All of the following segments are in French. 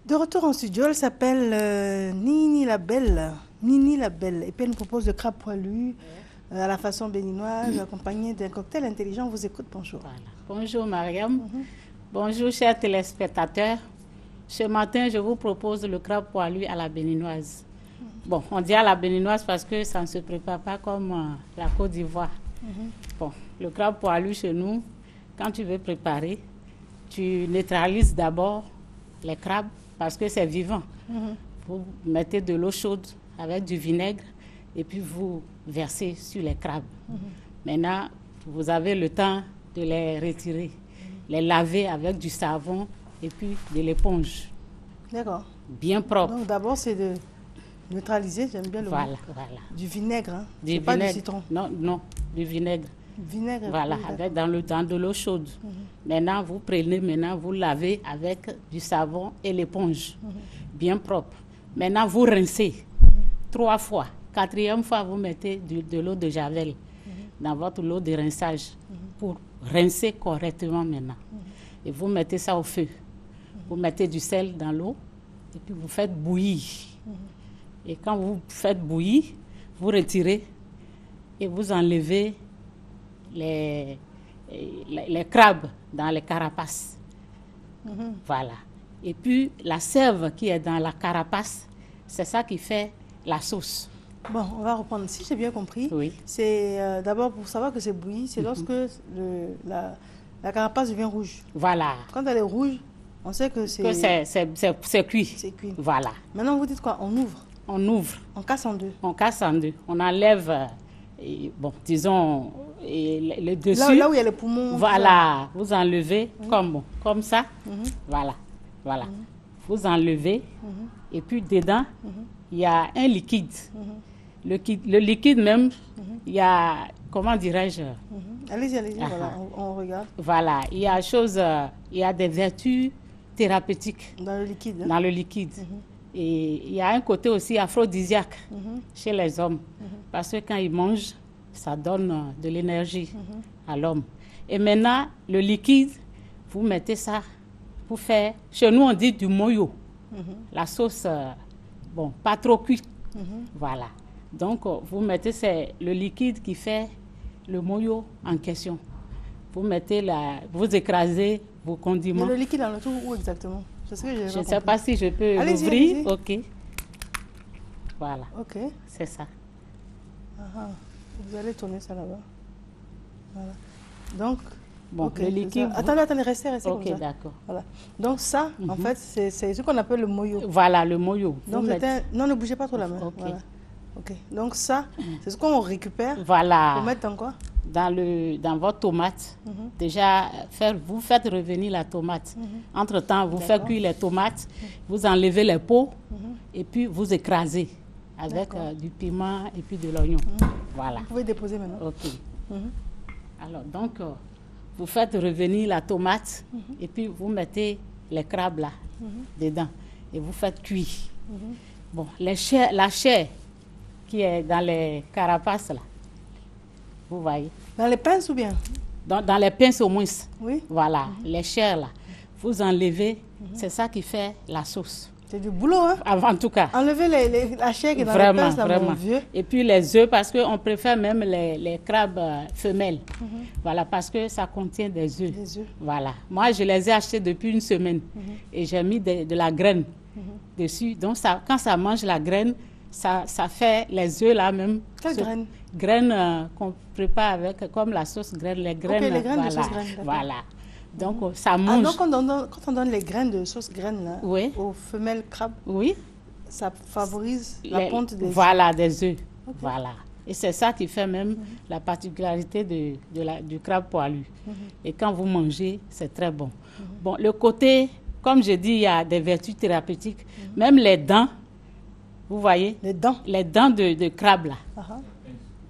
De retour en studio, elle s'appelle Nini la Belle. Nini la Belle. Et puis elle nous propose le crabe poilu à la façon béninoise, accompagné d'un cocktail intelligent. On vous écoute, bonjour. Voilà. Bonjour Mariam. Bonjour chers téléspectateurs. Ce matin, je vous propose le crabe poilu à la béninoise. Bon, on dit à la béninoise parce que ça ne se prépare pas comme la Côte d'Ivoire. Bon, le crabe poilu chez nous, quand tu veux préparer, tu neutralises d'abord les crabes parce que c'est vivant. Vous mettez de l'eau chaude avec du vinaigre et puis vous versez sur les crabes. Maintenant, vous avez le temps de les retirer, les laver avec du savon et puis de l'éponge. D'accord. Bien propre. Donc d'abord, c'est de neutraliser, j'aime bien le mot. Voilà. Du vinaigre, hein. Du Pas du vinaigre. citron. Non, du vinaigre. Vinaigre. Voilà, oui, avec dans de l'eau chaude. Maintenant, vous prenez, vous lavez avec du savon et l'éponge, bien propre. Maintenant, vous rincez 3 fois. 4e fois, vous mettez de l'eau de javel dans votre eau de rinçage pour rincer correctement maintenant. Et vous mettez ça au feu. Vous mettez du sel dans l'eau et puis vous faites bouillir. Et quand vous faites bouillir, vous retirez et vous enlevez les crabes dans les carapaces. Voilà. Et puis la sève qui est dans la carapace, c'est ça qui fait la sauce. Bon, on va reprendre. Si j'ai bien compris, Oui. c'est d'abord pour savoir que c'est bouilli, c'est lorsque la carapace devient rouge. Voilà. Quand elle est rouge, on sait que c'est cuit. C'est cuit. Voilà. Maintenant, vous dites quoi? On ouvre. On ouvre. On casse en deux. On casse en deux. On enlève, disons, le dessus. Là où il y a les poumons. Voilà. Vous enlevez comme ça. Voilà. Vous enlevez. Et puis dedans, il y a un liquide. Le liquide même, il y a, comment dirais-je? Allez-y, voilà, on regarde. Voilà. Il y a des vertus thérapeutiques. Dans le liquide. Hein? Dans le liquide. Et il y a un côté aussi aphrodisiaque chez les hommes. Parce que quand ils mangent, ça donne de l'énergie à l'homme. Et maintenant, le liquide, vous mettez ça pour faire... Chez nous, on dit du moyo. La sauce, pas trop cuite. Voilà. Donc, vous mettez, c'est le liquide qui fait le moyo en question. Vous mettez vous écrasez vos condiments. Mais le liquide, on le trouve où exactement? Je ne sais pas si je peux l'ouvrir. Allez-y. Ok. Voilà. Ok. C'est ça. Vous allez tourner ça là-bas. Voilà. Donc, le liquide. Attendez, restez ok, comme ça. d'accord. Voilà. Donc ça, en fait, c'est ce qu'on appelle le moyo. Voilà, le moyo. Donc non, ne bougez pas trop la main. Ok. Voilà. Ok. Donc ça, c'est ce qu'on récupère. Voilà. Pour mettre dans quoi? Dans votre tomate. Déjà, vous faites revenir la tomate. Entre-temps, vous faites cuire les tomates, vous enlevez les peaux et puis vous écrasez avec du piment et puis de l'oignon. Voilà. Vous pouvez déposer maintenant. Ok. Alors, donc, vous faites revenir la tomate et puis vous mettez les crabes là dedans et vous faites cuire. Bon, la chair qui est dans les carapaces là, vous voyez. Dans les pinces ou bien? Dans les pinces au moins. Oui. Voilà, les chairs là. Vous enlevez, c'est ça qui fait la sauce. C'est du boulot, hein? En tout cas. Enlevez la chair qui est dans les pinces là, mon vieux. Et puis les œufs, parce qu'on préfère même les crabes femelles. Voilà, parce que ça contient des œufs. Des œufs. Voilà. Moi, je les ai achetés depuis une semaine. Et j'ai mis de la graine dessus. Donc, quand ça mange la graine, ça fait les œufs là même. Quelle graine? Graines qu'on prépare avec, comme la sauce graine, les graines. Ok, les graines voilà, de sauce graine. Voilà. Donc, ça mange. Donc, quand on donne les graines de sauce graine là, aux femelles crabes, ça favorise la ponte des œufs. Voilà, des œufs. Okay. Voilà. Et c'est ça qui fait même la particularité du crabe poilu. Et quand vous mangez, c'est très bon. Bon, le côté, comme je dis, il y a des vertus thérapeutiques. Même les dents, vous voyez? Les dents? Les dents de crabe là.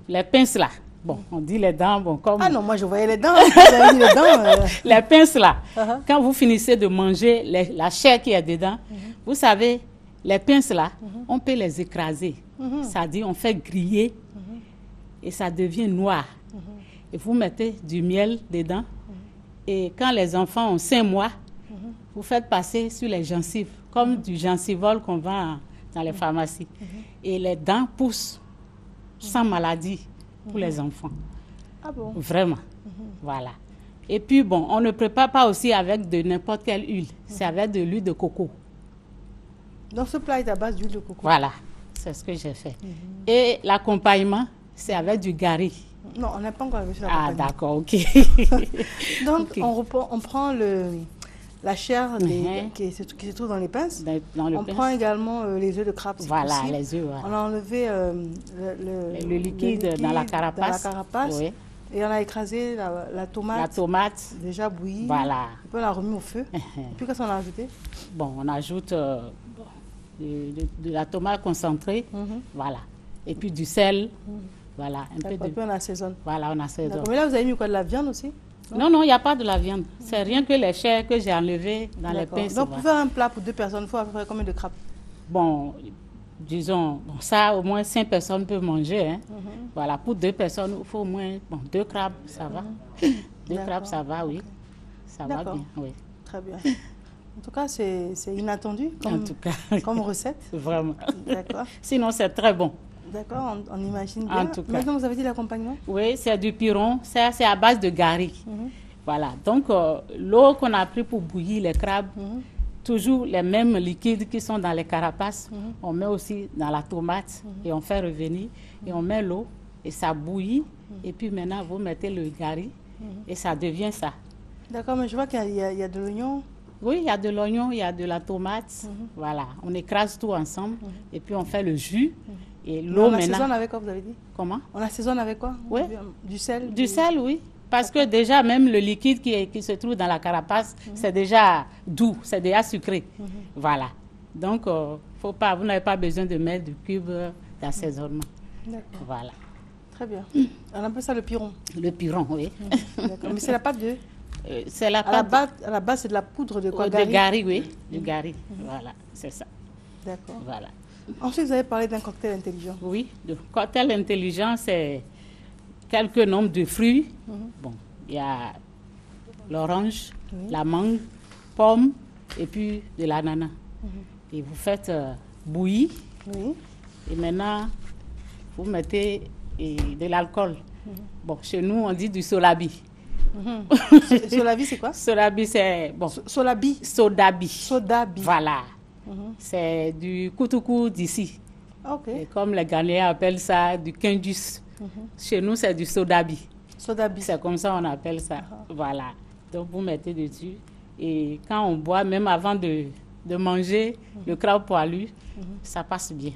Les pinces là. Bon, on dit les dents, comme... Ah non, moi je voyais les dents. Vous avez dit les dents. Les pinces là. Quand vous finissez de manger la chair qui est dedans, vous savez, les pinces là, on peut les écraser. C'est-à-dire, on fait griller et ça devient noir. Et vous mettez du miel dedans. Et quand les enfants ont 5 mois, vous faites passer sur les gencives, comme du gencivol qu'on vend dans les pharmacies. Et les dents poussent sans maladie pour les enfants. Ah bon? Vraiment. Voilà. Et puis, bon, on ne prépare pas aussi avec de n'importe quelle huile. C'est avec de l'huile de coco. Donc, ce plat est à base d'huile de coco? Voilà. C'est ce que j'ai fait. Et l'accompagnement, c'est avec du gari. Non, on n'a pas encore reçu Ah, l'accompagnement. d'accord, ok. Donc, Ok. on prend la chair qui se trouve dans les pinces. Dans le On pince. prend également les œufs de crabe, si Voilà, possible. les œufs. Voilà. On a enlevé Le liquide dans la carapace. Oui. Et on a écrasé la tomate, La tomate. déjà bouillie. Voilà. Et puis on l'a remis au feu. Et puis qu'est-ce qu'on a ajouté? Bon, on ajoute de la tomate concentrée. Voilà. Et puis du sel. Voilà. Un peu D'accord. Et de... puis on assaisonne. Voilà, on assaisonne. D'accord. Mais là, vous avez mis quoi? De la viande aussi? Non, il n'y a pas de la viande. C'est rien que les chairs que j'ai enlevées dans les D'accord. pinces. Donc, voilà. pour faire un plat pour 2 personnes, il faut à peu près combien de crabes? Bon, disons, ça, au moins 5 personnes peuvent manger. Hein. Voilà, pour 2 personnes, il faut au moins 2 crabes, ça va. 2 crabes, ça va, oui. Ça va D'accord. bien, oui. Très bien. En tout cas, c'est inattendu En tout cas, comme recette. vraiment. D'accord. Sinon, c'est très bon. D'accord, on imagine En bien. tout cas. Maintenant, vous avez dit l'accompagnement? Oui, c'est du piron. Ça, c'est à base de gari. Voilà. Donc, l'eau qu'on a pris pour bouillir les crabes, toujours les mêmes liquides qui sont dans les carapaces, on met aussi dans la tomate et on fait revenir. Et on met l'eau et ça bouillit. Et puis maintenant, vous mettez le gari et ça devient ça. D'accord, mais je vois qu'il y a de l'oignon. Oui, il y a de l'oignon, il y a de la tomate. Voilà. On écrase tout ensemble et puis on fait le jus. Et l'eau On maintenant. assaisonne avec quoi, vous avez dit? Comment? On assaisonne avec quoi? Oui. Du sel? Du sel, oui. Parce que déjà, même le liquide qui se trouve dans la carapace, c'est déjà doux, c'est déjà sucré. Voilà. Donc, faut pas, vous n'avez pas besoin de mettre du cube d'assaisonnement. D'accord. Voilà. Très bien. On appelle ça le piron. Le piron, oui. D'accord. Mais c'est la pâte de... C'est la À pâte la base, c'est de la poudre de quoi? de gari, oui. Du gari. Voilà, c'est ça. D'accord. Voilà. Ensuite, vous avez parlé d'un cocktail intelligent. Oui, le cocktail intelligent, c'est quelques nombres de fruits. Bon, il y a l'orange, la mangue, pomme et puis de l'ananas. Et vous faites bouillir. Oui. Et maintenant, vous mettez de l'alcool. Bon, chez nous, on dit du solabi. Solabi, c'est quoi? Solabi, c'est... Bon, Solabi. sodabi. Sodabi. Voilà. C'est du koutoukou d'ici. Ok. Et comme les Ghanéens appellent ça du quindus. Chez nous, c'est du sodabi. Sodabi. C'est comme ça on appelle ça. Voilà. Donc, vous mettez dessus. Et quand on boit, même avant de manger le crabe poilu, ça passe bien.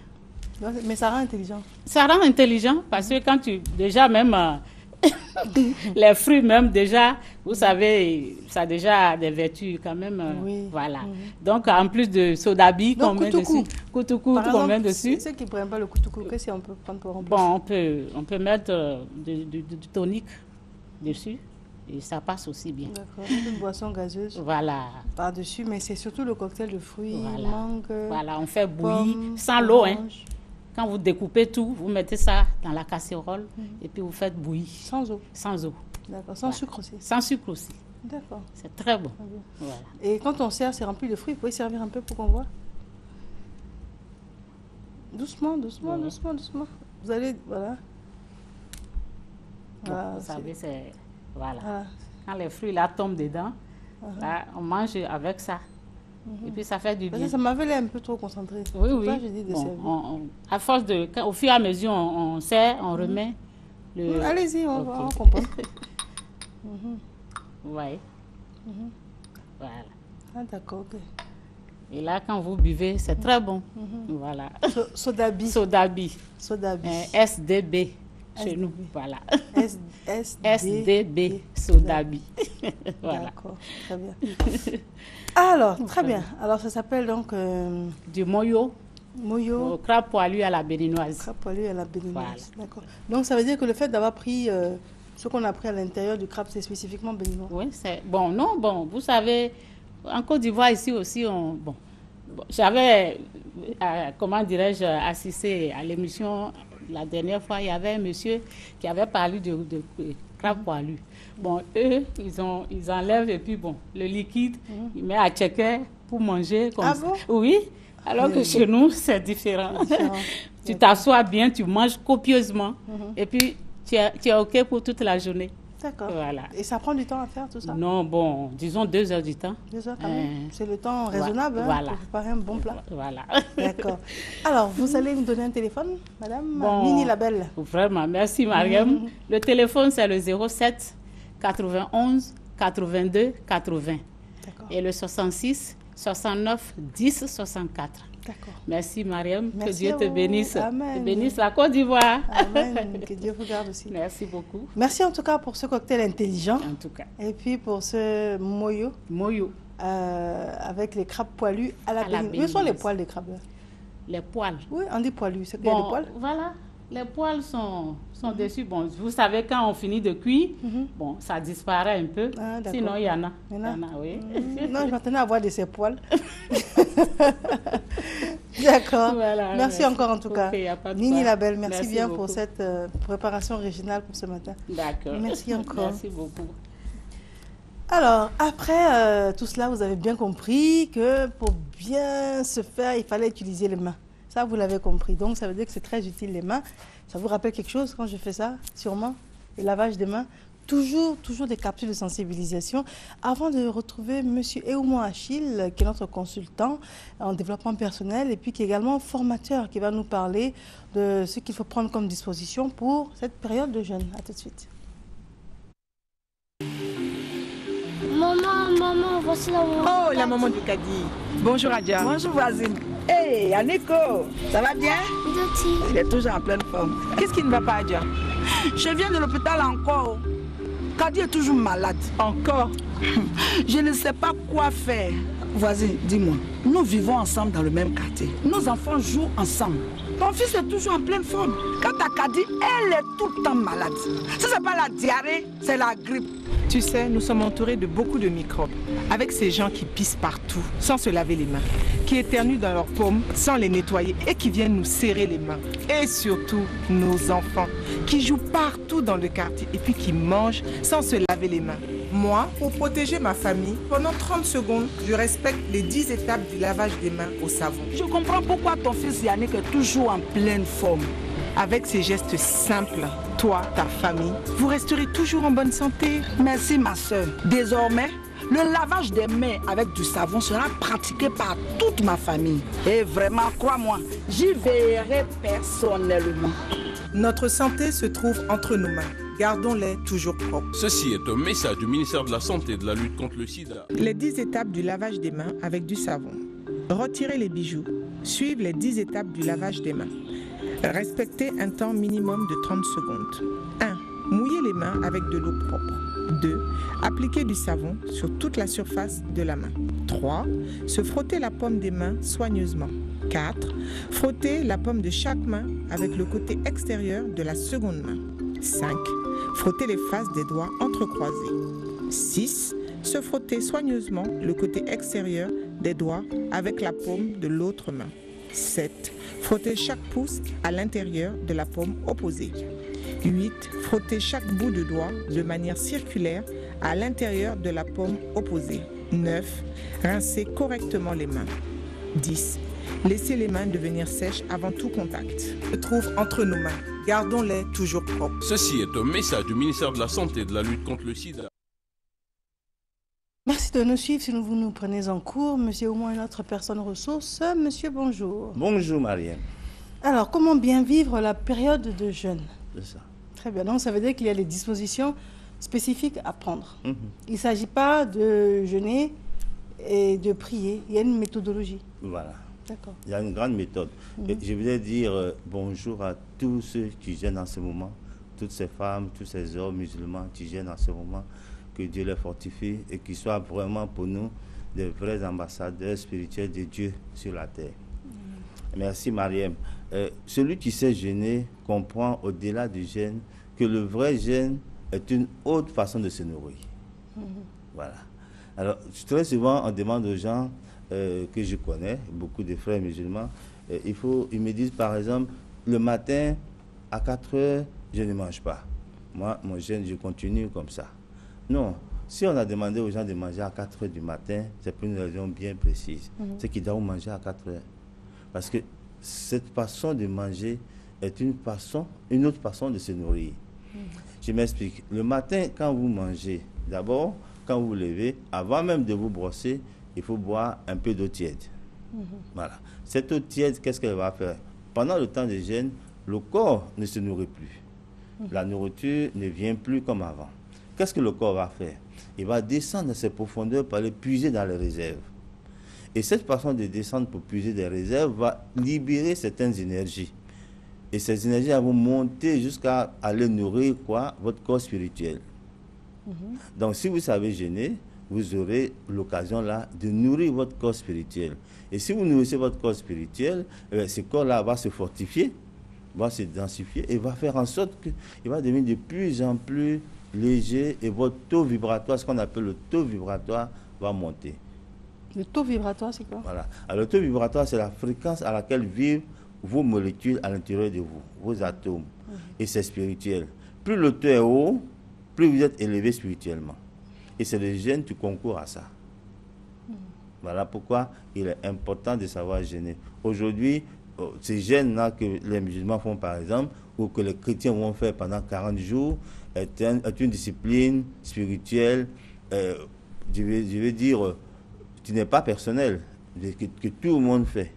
Mais ça rend intelligent. Ça rend intelligent parce que quand tu... Déjà, même... les fruits même déjà, vous savez, ça a déjà des vertus quand même. Oui. Voilà. Donc, en plus de sodabi qu'on met dessus, koutoukou qu'on met dessus. Ceux qui ne prennent pas le koutoukou, qu'est-ce qu'on peut prendre pour remplacer? Bon, on peut mettre du tonique dessus et ça passe aussi bien. D'accord. Une boisson gazeuse Voilà. par-dessus, mais c'est surtout le cocktail de fruits, Voilà. mangue, Voilà, on fait bouillir pomme, sans l'eau. Hein. orange. Quand vous découpez tout, vous mettez ça dans la casserole et puis vous faites bouillir Sans eau. sans eau. D'accord. Sans sucre aussi. Sans sucre aussi. D'accord. C'est très bon. Très bien. Voilà. Et quand on sert, c'est rempli de fruits. Vous pouvez servir un peu pour qu'on voit? Doucement, doucement, Oui. doucement, doucement. Vous allez, voilà. Bon, Voilà, vous c'est- savez, c'est... Voilà. voilà. Quand les fruits là tombent dedans, là, on mange avec ça. Et puis ça fait du Parce bien. que ça m'avait l'air un peu trop concentré. Oui, C'est oui. pour ça que je dis de Bon, servir. à force de... au fur et à mesure, on sert, on remet le... Allez-y, on va, Ok. on comprend. Ouais. Voilà. Ah, d'accord, ok. Et là, quand vous buvez, c'est très bon. Voilà. Sodabi. Sodabi. Sodabi. SDB chez SDB. nous. Voilà. SDB. Sodabi. Voilà. D'accord, très bien. Alors, très bien. Alors, ça s'appelle donc Du moyo moyo, au crabe poilu à la béninoise. crabe poilu à la béninoise. Voilà. D'accord. Donc, ça veut dire que le fait d'avoir pris ce qu'on a pris à l'intérieur du crabe, c'est spécifiquement béninois. Oui, c'est bon. Non, bon, vous savez, en Côte d'Ivoire ici aussi, bon, j'avais, comment dirais-je, assisté à l'émission la dernière fois. Il y avait un monsieur qui avait parlé de crabe poilu. Bon, eux, ils enlèvent et puis bon, le liquide, ils mettent à checker pour manger comme ça. Bon? Oui, alors que chez nous, c'est différent. Tu t'assois bien, tu manges copieusement et puis tu es OK pour toute la journée. D'accord. Voilà. Et ça prend du temps à faire tout ça? Non, bon, disons 2 heures du temps. 2 heures quand même. C'est le temps raisonnable voilà. Pour préparer un bon plat. Voilà. D'accord. Alors, vous allez nous donner un téléphone, madame Nini la Belle? Vraiment, merci Mariam. Le téléphone, c'est le 07 91 82 80. D'accord. Et le 66 69 10 64. D'accord. Merci Mariam, Merci que Dieu te bénisse. Amen. Te bénisse la Côte d'Ivoire. Amen, que Dieu vous garde aussi. Merci beaucoup. Merci en tout cas pour ce cocktail intelligent. En tout cas. Et puis pour ce moyo. Moyo. Avec les crabes poilus à la béninoise. Où sont les poils des crabes? Les poils. Oui, on dit poilus. C'est qu'il y a des poils? Voilà. Les poils sont dessus. Bon, vous savez, quand on finit de cuire, bon, ça disparaît un peu. Ah, sinon, il y en a. Il y en a, oui. Non, je m'attendais à voir de ces poils. D'accord. Voilà, merci encore en tout cas. Nini la Belle, merci bien beaucoup pour cette préparation originale pour ce matin. D'accord. Merci encore. Merci beaucoup. Alors, après tout cela, vous avez bien compris que pour bien se faire, il fallait utiliser les mains. Ça, vous l'avez compris. Donc, ça veut dire que c'est très utile, les mains. Ça vous rappelle quelque chose quand je fais ça, sûrement? Le lavage des mains. Toujours des capsules de sensibilisation. Avant de retrouver M. Eoumo Achille, qui est notre consultant en développement personnel et puis qui est également formateur, qui va nous parler de ce qu'il faut prendre comme disposition pour cette période de jeûne. À tout de suite. Maman, voici la maman. Oh, la maman du caddie. Bonjour Adja. Bonjour voisine. Hey, Aniko, ça va bien? Il est toujours en pleine forme. Qu'est-ce qui ne va pas, Adja? Je viens de l'hôpital encore. Kadi est toujours malade. Encore? Je ne sais pas quoi faire. Voisine, dis-moi, nous vivons ensemble dans le même quartier. Nos enfants jouent ensemble. Ton fils est toujours en pleine forme. Quand ta Kadi, elle est tout le temps malade. Si ce n'est pas la diarrhée, c'est la grippe. Tu sais, nous sommes entourés de beaucoup de microbes. Avec ces gens qui pissent partout, sans se laver les mains, qui éternuent dans leurs paumes, sans les nettoyer et qui viennent nous serrer les mains. Et surtout, nos enfants, qui jouent partout dans le quartier et puis qui mangent sans se laver les mains. Moi, pour protéger ma famille, pendant 30 secondes, je respecte les 10 étapes du lavage des mains au savon. Je comprends pourquoi ton fils Yannick est toujours en pleine forme. Avec ces gestes simples, toi, ta famille, vous resterez toujours en bonne santé. Merci ma soeur. Désormais, le lavage des mains avec du savon sera pratiqué par toute ma famille. Et vraiment, crois-moi, j'y veillerai personnellement. Notre santé se trouve entre nos mains. Gardons-les toujours propres. Ceci est un message du ministère de la Santé et de la lutte contre le sida. Les 10 étapes du lavage des mains avec du savon. Retirez les bijoux. Suivez les 10 étapes du lavage des mains. Respectez un temps minimum de 30 secondes. 1. Mouillez les mains avec de l'eau propre. 2. Appliquez du savon sur toute la surface de la main. 3. Se frotter la paume des mains soigneusement. 4. Frotter la paume de chaque main avec le côté extérieur de la seconde main. 5. Frotter les faces des doigts entrecroisés. 6. Se frotter soigneusement le côté extérieur des doigts avec la paume de l'autre main. 7. Frotter chaque pouce à l'intérieur de la paume opposée. 8. Frotter chaque bout de doigt de manière circulaire à l'intérieur de la paume opposée. 9. Rincer correctement les mains. 10. Laissez les mains devenir sèches avant tout contact. Se trouve entre nos mains. Gardons-les toujours propres. Ceci est un message du ministère de la Santé et de la lutte contre le sida. Merci de nous suivre si vous nous prenez en cours. Monsieur, au moins une autre personne ressource. Monsieur, bonjour. Bonjour, Mariam. Alors, comment bien vivre la période de jeûne? C'est ça. Très bien. Donc, ça veut dire qu'il y a des dispositions spécifiques à prendre. Il ne s'agit pas de jeûner et de prier. Il y a une méthodologie. Voilà. D'accord. Il y a une grande méthode. Et je voulais dire bonjour à tous ceux qui gênent en ce moment, toutes ces femmes, tous ces hommes musulmans qui gênent en ce moment. Que Dieu les fortifie et qu'ils soient vraiment pour nous des vrais ambassadeurs spirituels de Dieu sur la terre. Merci Mariam. Celui qui sait jeûner comprend au-delà du jeûne que le vrai jeûne est une autre façon de se nourrir. Voilà. Alors, très souvent, on demande aux gens que je connais, beaucoup de frères musulmans, ils me disent par exemple, le matin, à 4 heures, je ne mange pas. moi, mon jeûne, je continue comme ça. Non. Si on a demandé aux gens de manger à 4 heures du matin, c'est pour une raison bien précise. C'est qu'ils doivent manger à 4 heures. Parce que cette façon de manger est une autre façon de se nourrir. Je m'explique. Le matin, quand vous mangez, d'abord, quand vous vous levez, avant même de vous brosser, il faut boire un peu d'eau tiède. Voilà. Cette eau tiède, qu'est-ce qu'elle va faire? Pendant le temps de jeûne, le corps ne se nourrit plus. La nourriture ne vient plus comme avant. Qu'est-ce que le corps va faire? Il va descendre dans ses profondeurs pour aller puiser dans les réserves. Et cette façon de descendre pour puiser des réserves va libérer certaines énergies. Et ces énergies vont monter jusqu'à aller nourrir quoi? Votre corps spirituel. Donc si vous savez jeûner, vous aurez l'occasion là de nourrir votre corps spirituel. Et si vous nourrissez votre corps spirituel, ce corps-là va se fortifier, va se densifier et va faire en sorte qu'il va devenir de plus en plus léger et votre taux vibratoire, ce qu'on appelle le taux vibratoire, va monter. Le taux vibratoire, c'est quoi? Voilà. Alors, le taux vibratoire, c'est la fréquence à laquelle vivent vos molécules à l'intérieur de vous, vos atomes. Et c'est spirituel. Plus le taux est haut, plus vous êtes élevé spirituellement. Et c'est le jeûne qui concourt à ça. Voilà pourquoi il est important de savoir jeûner. Aujourd'hui, ces jeûnes-là que les musulmans font, par exemple, ou que les chrétiens vont faire pendant 40 jours, est une discipline spirituelle, je vais dire, qui n'est pas personnelle, que tout le monde fait.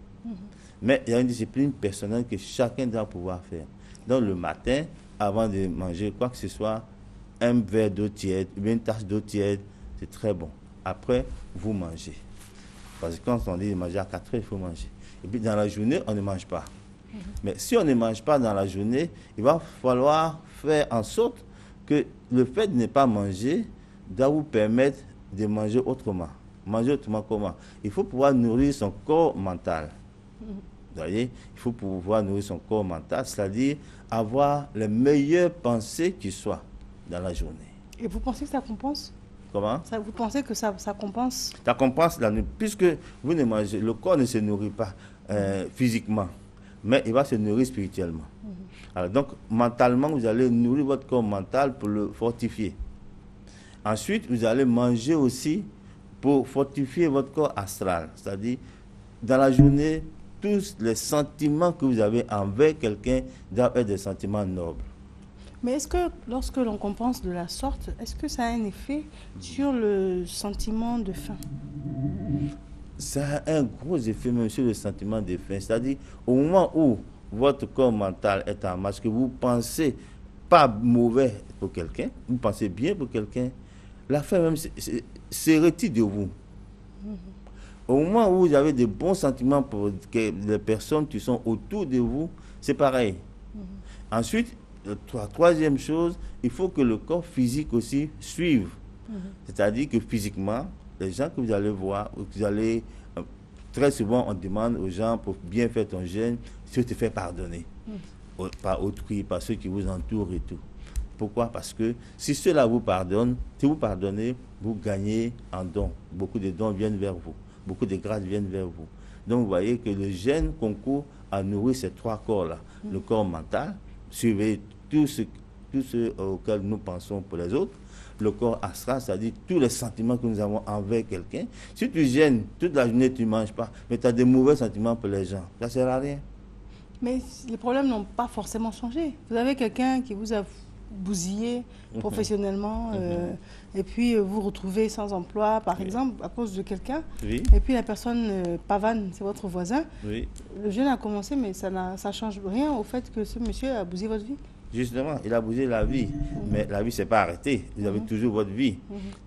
Mais il y a une discipline personnelle que chacun doit pouvoir faire. Donc le matin, avant de manger quoi que ce soit, un verre d'eau tiède, une tasse d'eau tiède, c'est très bon. Après, vous mangez. Parce que quand on dit de manger à 4 heures, il faut manger. Et puis dans la journée, on ne mange pas. Mais si on ne mange pas dans la journée, il va falloir faire en sorte que le fait de ne pas manger doit vous permettre de manger autrement. Manger autrement comment? Il faut pouvoir nourrir son corps mental. Vous voyez? Il faut pouvoir nourrir son corps mental, c'est-à-dire avoir les meilleures pensées qui soient dans la journée. Et vous pensez que ça compense? Comment? Vous pensez que ça compense? Ça compense la nuit, puisque vous ne mangez, le corps ne se nourrit pas physiquement, mais il va se nourrir spirituellement. Alors donc, mentalement, vous allez nourrir votre corps mental pour le fortifier. Ensuite, vous allez manger aussi pour fortifier votre corps astral. C'est-à-dire, dans la journée, tous les sentiments que vous avez envers quelqu'un doivent être des sentiments nobles. Mais est-ce que lorsque l'on compense de la sorte, est-ce que ça a un effet sur le sentiment de faim? Ça a un gros effet même sur le sentiment de faim. C'est-à-dire, au moment où votre corps mental est en marche, que vous pensez pas mauvais pour quelqu'un, vous pensez bien pour quelqu'un, la faim même se retire de vous. Au moment où vous avez de bons sentiments pour les personnes qui sont autour de vous, c'est pareil. Ensuite, la troisième chose, il faut que le corps physique aussi suive. C'est-à-dire que physiquement, les gens que vous allez voir, ou que vous allez, très souvent on demande aux gens pour bien faire ton jeûne, si tu te fais pardonner. Par autrui, par ceux qui vous entourent et tout. Pourquoi? Parce que si ceux-là vous pardonnent, si vous pardonnez, vous gagnez en dons. Beaucoup de dons viennent vers vous. Beaucoup de grâces viennent vers vous. Donc vous voyez que le jeûne concourt à nourrir ces trois corps-là. Le corps mental, suivez tout ce auquel nous pensons pour les autres. Le corps astral, c'est-à-dire tous les sentiments que nous avons envers quelqu'un. Si tu jeûnes toute la journée, tu ne manges pas, mais tu as des mauvais sentiments pour les gens, ça ne sert à rien. Mais les problèmes n'ont pas forcément changé. Vous avez quelqu'un qui vous a bousillé professionnellement et puis vous retrouvez sans emploi, par exemple, à cause de quelqu'un. Oui. Et puis la personne pavane, c'est votre voisin. Oui. Le jeûne a commencé, mais ça ne change rien au fait que ce monsieur a bousillé votre vie. Justement, il a bousillé la vie, mais la vie ne s'est pas arrêtée. Vous avez toujours votre vie.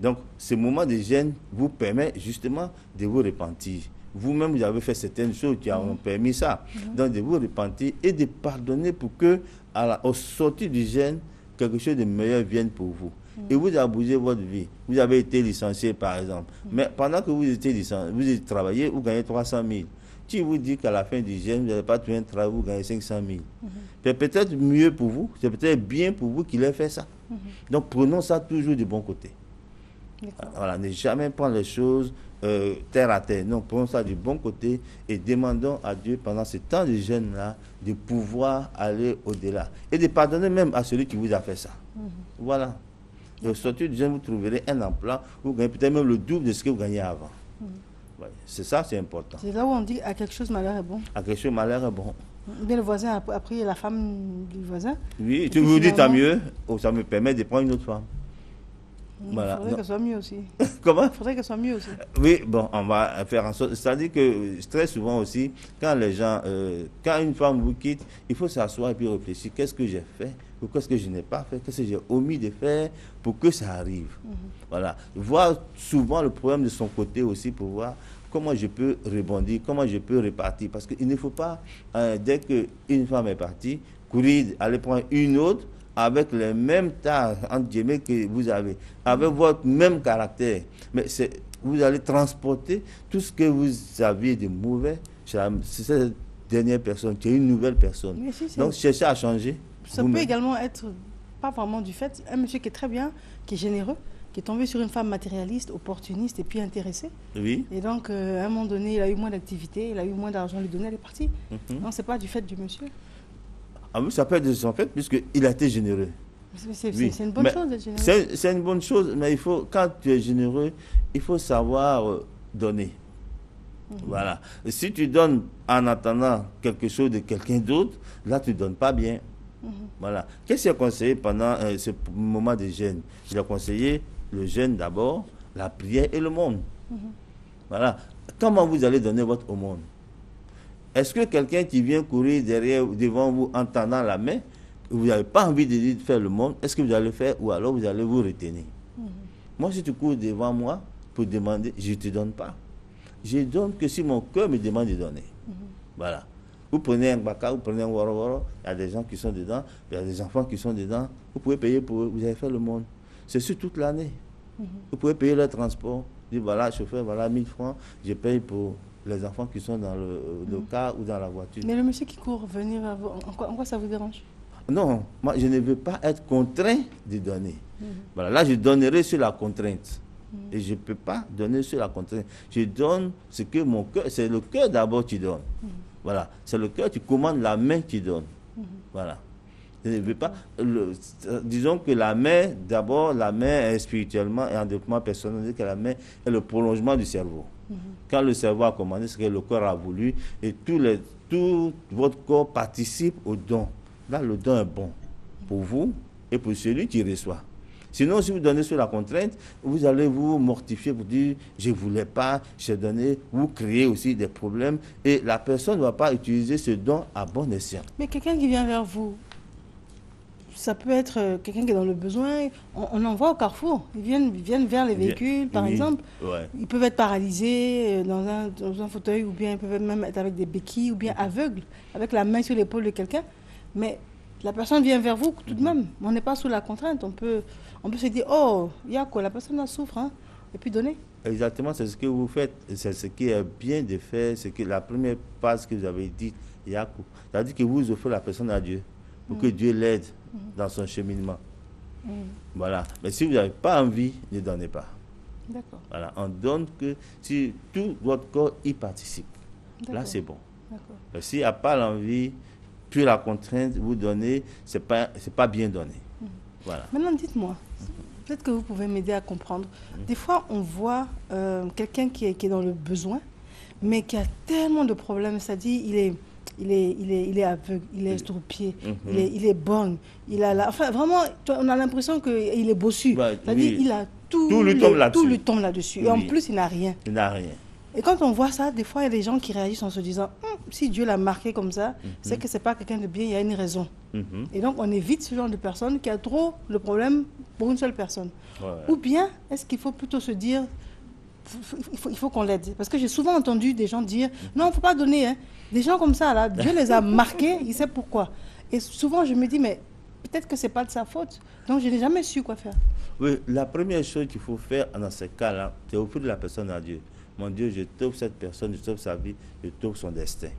Donc, ce moment de jeûne vous permet justement de vous repentir. Vous-même, vous avez fait certaines choses qui ont permis ça. Donc, de vous repentir et de pardonner pour que, au sortir du jeûne, quelque chose de meilleur vienne pour vous. Et vous avez bougé votre vie. Vous avez été licencié, par exemple. Mais pendant que vous étiez licencié, vous avez travaillé, vous gagnez 300 000. Qui vous dit qu'à la fin du jeûne, vous n'allez pas trouver un travail, vous gagnez 500 000. C'est peut-être mieux pour vous, c'est peut-être bien pour vous qu'il ait fait ça. Donc, prenons ça toujours du bon côté. Voilà, ne jamais prendre les choses terre à terre. Non, prenons ça du bon côté et demandons à Dieu pendant ce temps de jeûne-là de pouvoir aller au-delà et de pardonner même à celui qui vous a fait ça. Voilà. Et au sortir du jeûne, vous trouverez un emploi, vous gagnez peut-être même le double de ce que vous gagnez avant. Ouais, c'est ça, c'est important. C'est là où on dit à quelque chose malheur est bon. À quelque chose malheur est bon. Bien, le voisin a pris la femme du voisin. Oui, tu vous dis tant mieux, ça me permet de prendre une autre femme. Voilà. Il faudrait qu'elle soit mieux aussi. Comment? Il faudrait qu'elle soit mieux aussi. Oui, bon, on va faire en sorte. C'est-à-dire que très souvent aussi, quand les gens, quand une femme vous quitte, il faut s'asseoir et puis réfléchir. Qu'est-ce que j'ai fait? Ou qu'est-ce que je n'ai pas fait? Qu'est-ce que j'ai omis de faire pour que ça arrive? Voilà. Voir souvent le problème de son côté aussi pour voir comment je peux rebondir, comment je peux repartir. Parce qu'il ne faut pas, dès qu'une femme est partie, courir, aller prendre une autre avec les mêmes tâches, entre guillemets, que vous avez, avec votre même caractère. Mais vous allez transporter tout ce que vous aviez de mauvais chez cette dernière personne, qui est une nouvelle personne. Donc, cherchez à changer. Ça peut également être, pas vraiment du fait, un monsieur qui est très bien, qui est généreux, qui est tombé sur une femme matérialiste, opportuniste et puis intéressée. Oui. Et donc, à un moment donné, il a eu moins d'activité, il a eu moins d'argent à lui donner, elle est partie. Non, c'est pas du fait du monsieur. Ah oui, ça peut être de son fait, puisqu'il a été généreux. C'est une bonne chose d'être généreux. C'est une bonne chose, mais quand tu es généreux, il faut savoir donner. Voilà. Et si tu donnes en attendant quelque chose de quelqu'un d'autre, là, tu ne donnes pas bien. Voilà. Qu'est-ce qu'il a conseillé pendant ce moment de jeûne? Il a conseillé le jeûne d'abord, la prière et le monde. Voilà. Comment vous allez donner votre aumône? Est-ce que quelqu'un qui vient courir devant vous en tendant la main, vous n'avez pas envie de faire le monde, est-ce que vous allez le faire ou alors vous allez vous retenir? Moi, si tu cours devant moi pour demander, je ne te donne pas. Je donne que si mon cœur me demande de donner. Voilà. Vous prenez un baka, vous prenez un woro, il y a des gens qui sont dedans, il y a des enfants qui sont dedans, vous pouvez payer pour eux, vous avez fait le monde. C'est sur toute l'année. Vous pouvez payer leur transport. Dire voilà, chauffeur, voilà 1000 francs, je paye pour les enfants qui sont dans le car ou dans la voiture. Mais le monsieur qui court venir vers vous, en quoi ça vous dérange? Non, moi je ne veux pas être contraint de donner. Voilà, là je donnerai sur la contrainte. Et je ne peux pas donner sur la contrainte. Je donne ce que mon cœur, c'est le cœur d'abord qui donne. Voilà, c'est le cœur, tu commandes la main qui donne. Voilà. Je ne veux pas. Disons que la main, d'abord, la main est spirituellement et en développement personnel, que la main est le prolongement du cerveau. Quand le cerveau a commandé, c'est que le corps a voulu et tout votre corps participe au don. Là, le don est bon pour vous et pour celui qui reçoit. Sinon, si vous donnez sur la contrainte, vous allez vous mortifier, vous dire je ne voulais pas, j'ai donné, vous créez aussi des problèmes et la personne ne va pas utiliser ce don à bon escient. Mais quelqu'un qui vient vers vous, ça peut être quelqu'un qui est dans le besoin. On en voit au carrefour. Ils viennent vers les véhicules, par exemple. Ouais. Ils peuvent être paralysés dans un fauteuil ou bien ils peuvent même être avec des béquilles ou bien aveugles, avec la main sur l'épaule de quelqu'un. Mais la personne vient vers vous tout de même. On n'est pas sous la contrainte. On peut se dire, oh, il y a quoi, la personne en souffre, hein, et puis donner. Exactement, c'est ce que vous faites. C'est ce qui est bien de faire. C'est que la première phrase que vous avez dite, Yakou, c'est-à-dire que vous offrez la personne à Dieu pour que Dieu l'aide dans son cheminement. Voilà. Mais si vous n'avez pas envie, ne donnez pas. D'accord. Voilà. On donne que si tout votre corps y participe. Là, c'est bon. Mais s'il n'y a pas l'envie, puis la contrainte, vous donnez, c'est pas bien donné. Voilà. Maintenant, dites-moi, peut-être que vous pouvez m'aider à comprendre. Des fois, on voit quelqu'un qui est dans le besoin, mais qui a tellement de problèmes, c'est-à-dire il est aveugle, il est estropié, il est borgne, enfin vraiment, on a l'impression qu'il est bossu. C'est-à-dire il a tout lui tombe là-dessus. Et en plus, il n'a rien. Il n'a rien. Et quand on voit ça, des fois, il y a des gens qui réagissent en se disant si Dieu l'a marqué comme ça, c'est que ce n'est pas quelqu'un de bien, il y a une raison. Et donc, on évite ce genre de personne qui a trop le problème pour une seule personne. Ou bien, est-ce qu'il faut plutôt se dire il faut qu'on l'aide? Parce que j'ai souvent entendu des gens dire non, il ne faut pas donner. Hein. Des gens comme ça, là, Dieu les a marqués, il sait pourquoi. Et souvent, je me dis mais peut-être que ce n'est pas de sa faute. Donc, je n'ai jamais su quoi faire. Oui, la première chose qu'il faut faire dans ces cas-là, c'est offrir la personne à Dieu. Mon Dieu, je t'offre cette personne, je t'offre sa vie, je t'offre son destin.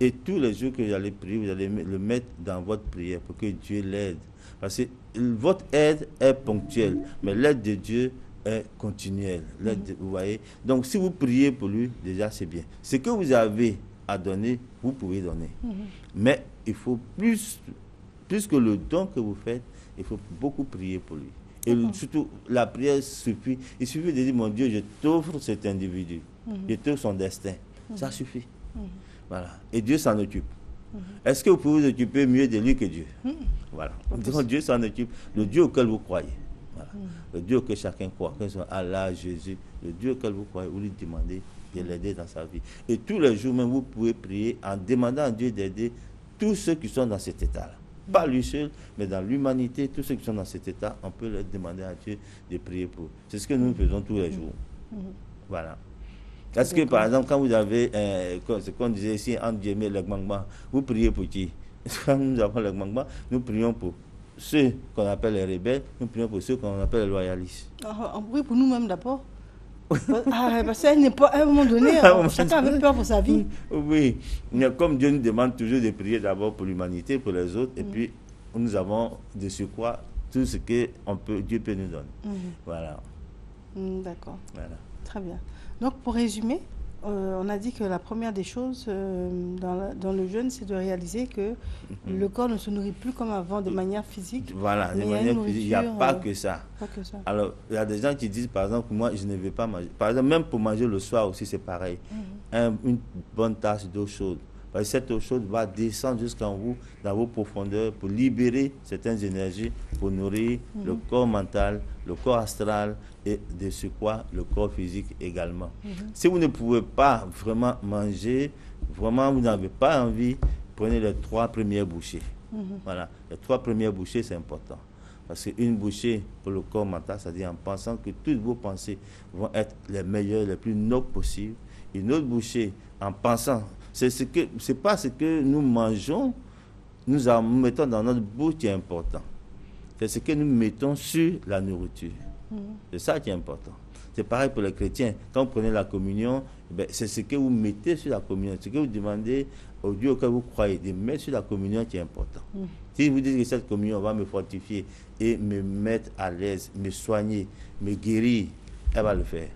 Et tous les jours que vous allez prier, vous allez le mettre dans votre prière pour que Dieu l'aide. Parce que votre aide est ponctuelle, mais l'aide de Dieu est continuelle. L'aide, vous voyez. Donc, si vous priez pour lui, déjà, c'est bien. Ce que vous avez à donner, vous pouvez donner. Mais il faut plus que le don que vous faites, il faut beaucoup prier pour lui. Et surtout, la prière suffit. Il suffit de dire, mon Dieu, je t'offre cet individu. Je t'offre son destin. Ça suffit. Voilà. Et Dieu s'en occupe. Est-ce que vous pouvez vous occuper mieux de lui que Dieu? Voilà. Donc Dieu s'en occupe. Le Dieu auquel vous croyez. Voilà. Le Dieu auquel chacun croit. Que ce soit Allah, Jésus. Le Dieu auquel vous croyez, vous lui demandez de l'aider dans sa vie. Et tous les jours même, vous pouvez prier en demandant à Dieu d'aider tous ceux qui sont dans cet état-là. Pas lui seul, mais dans l'humanité, tous ceux qui sont dans cet état, on peut leur demander à Dieu de prier pour eux. C'est ce que nous faisons tous les jours. Voilà. Est-ce que, par exemple, quand vous avez, ce qu'on disait ici, entre guillemets, le Gbangba, vous priez pour qui? Quand nous avons le Gbangba, nous prions pour ceux qu'on appelle les rebelles, nous prions pour ceux qu'on appelle les loyalistes. Oui, pour nous-mêmes d'abord. Parce qu'à un moment donné, chacun avait peur pour sa vie. Oui, mais comme Dieu nous demande toujours de prier d'abord pour l'humanité, pour les autres, et puis nous avons de surcroît tout ce que Dieu peut nous donner. Voilà. D'accord. Voilà. Très bien. Donc, pour résumer, on a dit que la première des choses dans le jeûne, c'est de réaliser que le corps ne se nourrit plus comme avant de manière physique. Voilà, de manière physique, il n'y a pas que ça. Pas que ça. Alors, il y a des gens qui disent, par exemple, moi, je ne vais pas manger. Par exemple, même pour manger le soir aussi, c'est pareil. Une bonne tasse d'eau chaude. Parce que cette eau chaude va descendre jusqu'en vous, dans vos profondeurs, pour libérer certaines énergies, pour nourrir le corps mental, le corps astral et de surcroît le corps physique également. Si vous ne pouvez pas vraiment manger, vraiment vous n'avez pas envie, prenez les 3 premières bouchées. Voilà, les 3 premières bouchées, c'est important. Parce qu'une bouchée pour le corps mental, c'est-à-dire en pensant que toutes vos pensées vont être les meilleures, les plus nobles possibles. Une autre bouchée en pensant, c'est pas ce que nous mangeons, nous en mettons dans notre bouche qui est important. C'est ce que nous mettons sur la nourriture. C'est ça qui est important. C'est pareil pour les chrétiens. Quand vous prenez la communion, c'est ce que vous mettez sur la communion. Ce que vous demandez au Dieu auquel vous croyez de mettre sur la communion qui est important. Si vous dites que cette communion va me fortifier et me mettre à l'aise, me soigner, me guérir, elle va le faire.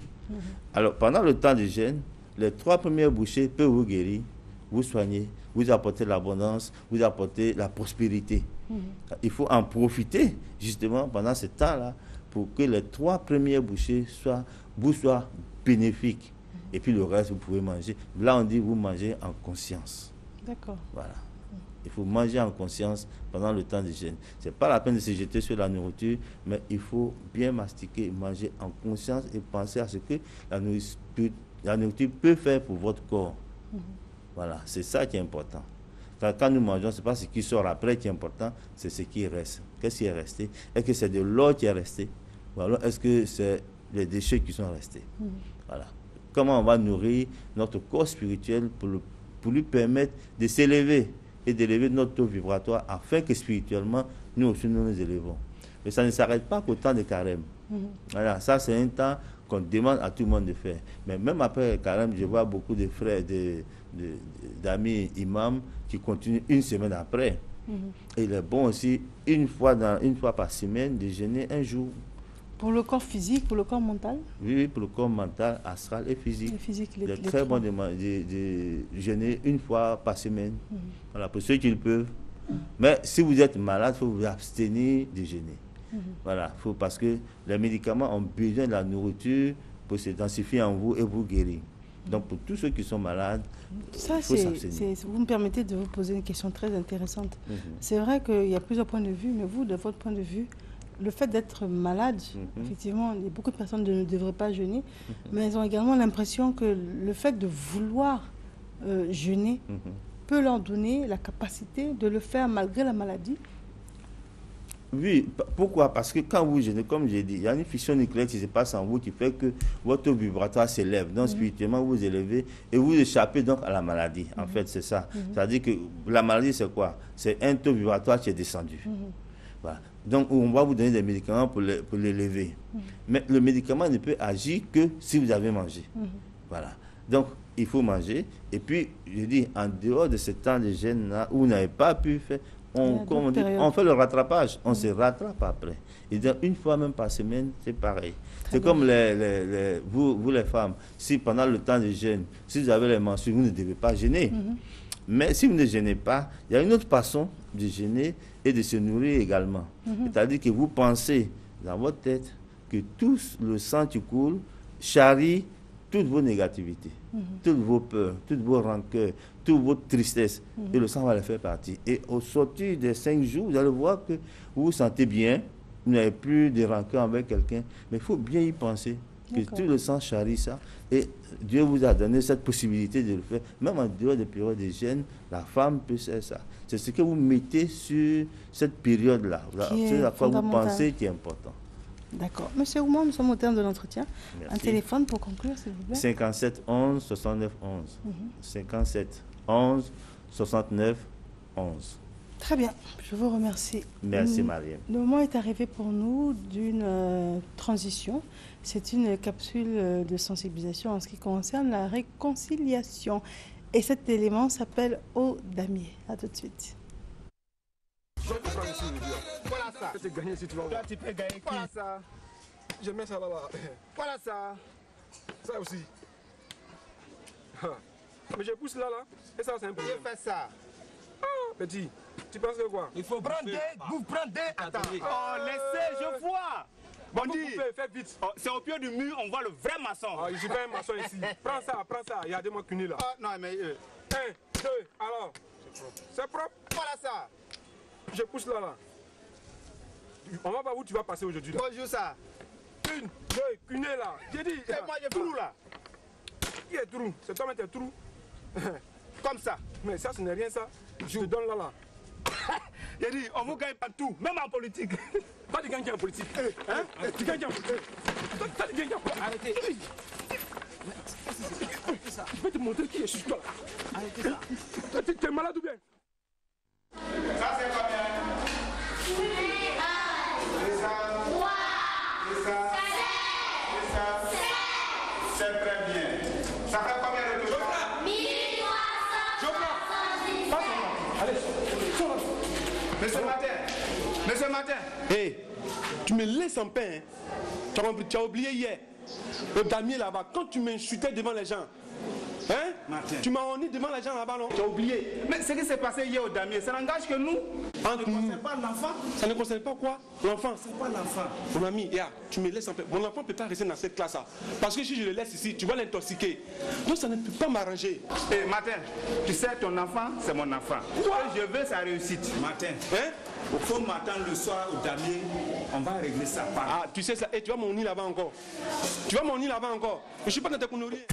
Alors, pendant le temps de jeûne, les 3 premières bouchées peuvent vous guérir, vous soigner, vous apporter l'abondance, vous apporter la prospérité. Il faut en profiter justement pendant ce temps-là pour que les 3 premières bouchées vous soient bénéfiques. Et puis le reste, vous pouvez manger. Là, on dit vous mangez en conscience. D'accord. Voilà. Il faut manger en conscience pendant le temps de jeûne. Ce n'est pas la peine de se jeter sur la nourriture, mais il faut bien mastiquer, manger en conscience et penser à ce que la nourriture peut faire pour votre corps. Voilà, c'est ça qui est important. Quand nous mangeons, ce n'est pas ce qui sort après qui est important, c'est ce qui reste. Qu'est-ce qui est resté? Est-ce que c'est de l'eau qui est resté? Ou alors est-ce que c'est les déchets qui sont restés? Voilà. Comment on va nourrir notre corps spirituel pour lui permettre de s'élever et d'élever notre taux vibratoire afin que spirituellement, nous aussi nous élevons. Mais ça ne s'arrête pas qu'au temps de carême. Voilà, ça c'est un temps qu'on demande à tout le monde de faire. Mais même après le carême, je vois beaucoup de frères, d'amis imams qui continuent une semaine après. Et il est bon aussi, une fois par semaine, de jeûner un jour. Pour le corps physique, pour le corps mental? Oui, pour le corps mental, astral et physique. Il est très bon de jeûner une fois par semaine. Voilà, pour ceux qui le peuvent. Mais si vous êtes malade, il faut vous abstenir de jeûner. Voilà, parce que les médicaments ont besoin de la nourriture pour se densifier en vous et vous guérir. Donc pour tous ceux qui sont malades, il faut s'abstenir. Vous me permettez de vous poser une question très intéressante. C'est vrai qu'il y a plusieurs points de vue, mais vous, de votre point de vue, le fait d'être malade, effectivement, beaucoup de personnes ne devraient pas jeûner, mais elles ont également l'impression que le fait de vouloir jeûner peut leur donner la capacité de le faire malgré la maladie. Oui, pourquoi? Parce que quand vous jeûnez, comme j'ai dit, il y a une fission nucléaire qui se passe en vous qui fait que votre vibratoire s'élève. Donc spirituellement, vous vous élevez et vous échappez donc à la maladie. En fait, c'est ça. C'est-à-dire que la maladie, c'est quoi? C'est un taux vibratoire qui est descendu. Voilà. Donc, on va vous donner des médicaments pour l'élever. Mais le médicament ne peut agir que si vous avez mangé. Voilà. Donc, il faut manger. Et puis, je dis, en dehors de ce temps de jeûne-là, où vous n'avez pas pu faire, on fait le rattrapage, on se rattrape après. Et donc, une fois même par semaine, c'est pareil. C'est comme vous les femmes, si pendant le temps de jeûne, si vous avez les menstrues, vous ne devez pas jeûner. Mais si vous ne jeûnez pas, il y a une autre façon de jeûner et de se nourrir également. C'est-à-dire que vous pensez dans votre tête que tout le sang qui coule charrie toutes vos négativités, toutes vos peurs, toutes vos rancœurs, toute votre tristesse. Et le sang va les faire partir. Et au sortir des 5 jours, vous allez voir que vous vous sentez bien, vous n'avez plus de rancœur avec quelqu'un. Mais il faut bien y penser, que tout le sang charrie ça. Et Dieu vous a donné cette possibilité de le faire. Même en dehors des périodes de jeûne, la femme peut faire ça. C'est ce que vous mettez sur cette période-là. C'est la fois que vous pensez qui est important. D'accord. Monsieur Oumar, nous sommes au terme de l'entretien. Un téléphone pour conclure, s'il vous plaît. 57 11 69 11. 57 11 69 11. Très bien, je vous remercie. Merci Mariam. Le moment est arrivé pour nous d'une transition. C'est une capsule de sensibilisation en ce qui concerne la réconciliation. Et cet élément s'appelle Eau damier. A tout de suite. Je vais te prendre ici, voilà ça. Je vais te gagner si tu vas voir. Toi, tu peux gagner qui? Voilà ça. Je mets ça là-bas. Voilà ça. Ça aussi. Mais je pousse là. Et ça, c'est un problème. Je fais ça. Ah, petit, tu penses que quoi? Il faut prendre vous prendez. Attends. Oh, laissez, je vois. Bon, fais vite. Oh, c'est au pied du mur, on voit le vrai maçon. Oh, je suis pas un maçon ici. Prends ça. Regardez-moi qu'une là. Ah, non, mais. 1, 2, alors. C'est propre. Voilà ça. Je pousse là. On va voir où tu vas passer aujourd'hui. Bonjour ça. 1, 2, qu'une là. J'ai dit. C'est moi, j'ai trou là. Qui est trou? C'est toi, mais t'es trou. Comme ça. Mais ça, ce n'est rien ça. Je te donne là. J'ai dit, on vous gagne partout, même en politique. Toi, tu gagnes en politique. Hein? Tu gagnes en politique. Toi, tu gagnes en politique. Arrêtez. Arrêtez ça. Je vais te montrer qui est sur toi. Arrêtez ça. Tu es malade ou bien? Ça, c'est combien? C'est très bien. Ça fait combien de temps? 1300. Allez, Monsieur Martin. Hey, tu me laisses en paix. Hein? Tu as oublié hier. Le damier là-bas, quand tu m'insultais devant les gens. Hein? Martin. Tu m'as honni devant les gens là-bas, non? Tu as oublié. Mais ce qui s'est passé hier au damier, ça n'engage que nous. Ça ne concerne pas l'enfant. Ça ne concerne pas quoi? L'enfant. C'est pas l'enfant. Mon ami, tu me laisses en paix. Mon enfant ne peut pas rester dans cette classe-là. Parce que si je le laisse ici, tu vas l'intoxiquer. Donc ça ne peut pas m'arranger. Hé, Martin, tu sais, ton enfant, c'est mon enfant. Toi, je veux sa réussite. Martin, hein? Il faut m'attendre le soir au damier. On va régler ça par. Ah, tu sais ça. Et tu vas mon nid là-bas encore. Tu vas mon nid là-bas encore. Je ne suis pas dans tes conneries.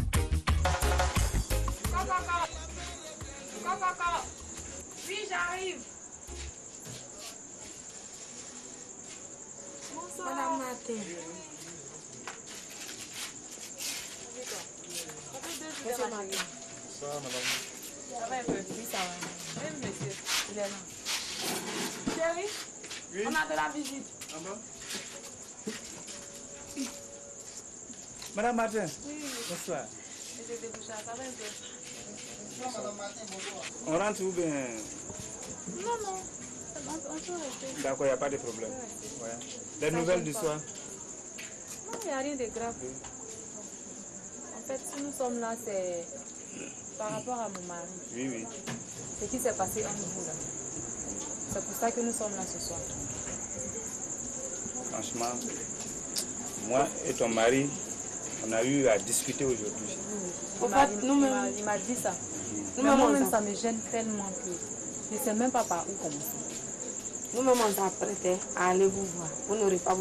Oui, j'arrive. Bonsoir. Madame Martin. Monsieur Martin. Bonsoir, madame. Ça va un peu? Oui, ça va. Même monsieur, il est là. Chérie, oui? On a de la visite. Ah bon? Madame Martin. Oui. Bonsoir. J'étais couchée, ça va un peu? On rentre ou bien? Non. On peut rester. D'accord, il n'y a pas de problème. Ouais. Les nouvelles du soir? Non, il n'y a rien de grave. Oui. En fait, si nous sommes là, c'est par rapport à mon mari. Oui. Ce qui s'est passé entre vous là. C'est pour ça que nous sommes là ce soir. Franchement, moi et ton mari, on a eu à discuter aujourd'hui. En fait, il m'a dit ça. Nous-mêmes, ça me gêne tellement que je ne sais même pas par où commencer. Nous-mêmes, on s'apprêtait à aller vous voir. Vous n'aurez pas